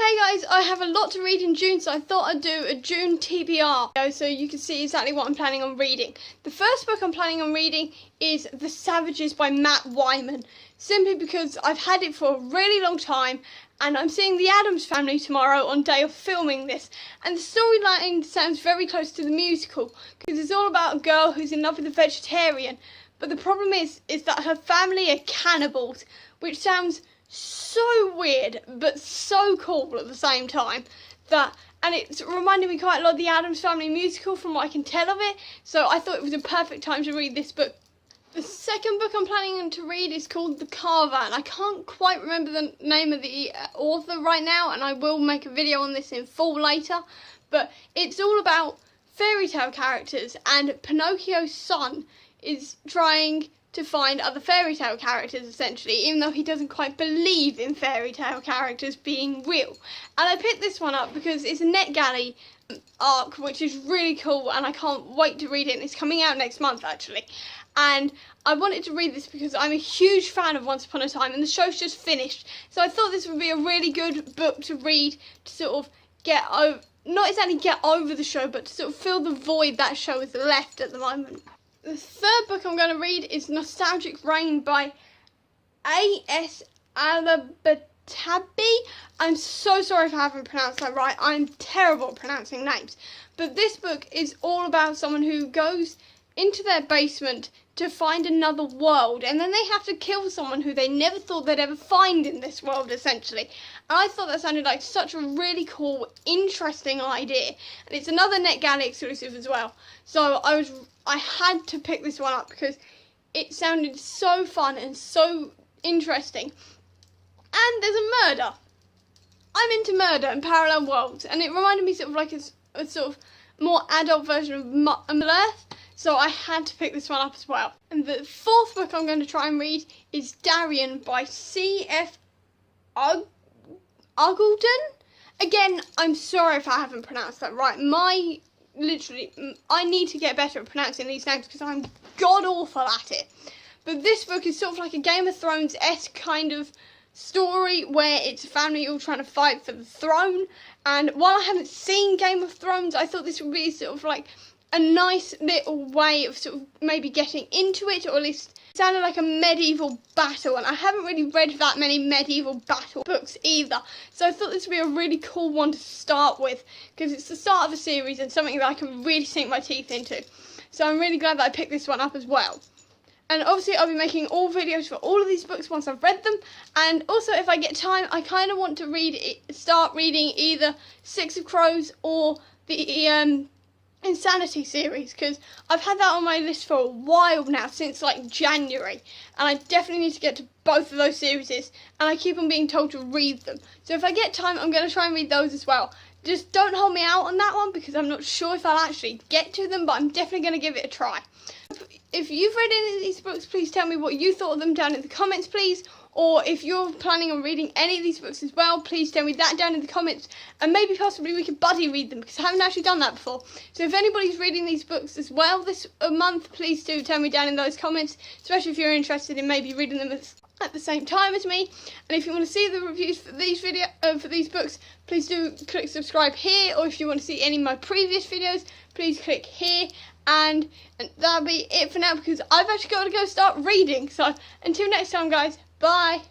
Hey guys, I have a lot to read in June, so I thought I'd do a June TBR so you can see exactly what I'm planning on reading. The first book I'm planning on reading is The Savages by Matt Wyman, simply because I've had it for a really long time and I'm seeing the Addams Family tomorrow on day of filming this, and the storyline sounds very close to the musical because it's all about a girl who's in love with a vegetarian, but the problem is that her family are cannibals, which sounds so weird but so cool at the same time. And it's reminded me quite a lot of the Addams Family musical from what I can tell of it, so I thought it was a perfect time to read this book. The second book I'm planning to read is called The Carver, and I can't quite remember the name of the author right now, and I will make a video on this in full later, but it's all about fairy tale characters, and Pinocchio's son is trying to find other fairy tale characters, essentially, even though he doesn't quite believe in fairy tale characters being real. And I picked this one up because it's a NetGalley arc, which is really cool, and I can't wait to read it. And it's coming out next month, actually. And I wanted to read this because I'm a huge fan of Once Upon a Time, and the show's just finished. So I thought this would be a really good book to read to sort of get over, not exactly get over the show, but to sort of fill the void that show has left at the moment. The third book I'm going to read is Nostalgic Rain by A.S. Alabatabi. I'm so sorry if I haven't pronounced that right. I'm terrible at pronouncing names. But this book is all about someone who goes into their basement to find another world, and then they have to kill someone who they never thought they'd ever find in this world, essentially. And I thought that sounded like such a really cool, interesting idea. And it's another NetGalley exclusive as well. So I had to pick this one up because it sounded so fun and so interesting. And there's a murder. I'm into murder and parallel worlds, and it reminded me sort of like a sort of more adult version of Middle-earth. So I had to pick this one up as well. And the fourth book I'm going to try and read is Darien by C.F. Uggleton. Again, I'm sorry if I haven't pronounced that right. I need to get better at pronouncing these names because I'm god-awful at it. But this book is sort of like a Game of Thrones-esque kind of story where it's a family all trying to fight for the throne. And while I haven't seen Game of Thrones, I thought this would be sort of like a nice little way of sort of maybe getting into it, or at least it sounded like a medieval battle, and I haven't really read that many medieval battle books either, so I thought this would be a really cool one to start with because it's the start of a series and something that I can really sink my teeth into. So I'm really glad that I picked this one up as well. And obviously I'll be making all videos for all of these books once I've read them, and also if I get time I kind of want to start reading either Six of Crows or the Insanity series, because I've had that on my list for a while now, since like January, and I definitely need to get to both of those series, and I keep on being told to read them. So if I get time I'm going to try and read those as well. Just don't hold me out on that one because I'm not sure if I'll actually get to them, but I'm definitely going to give it a try. If you've read any of these books, please tell me what you thought of them down in the comments, please. Or if you're planning on reading any of these books as well, please tell me that down in the comments. And maybe possibly we could buddy read them because I haven't actually done that before. So if anybody's reading these books as well this month, please do tell me down in those comments, especially if you're interested in maybe reading them at the same time as me. And if you want to see the reviews for these books, please do click subscribe here. Or if you want to see any of my previous videos, please click here. And that'll be it for now because I've actually got to go start reading. So until next time, guys, bye.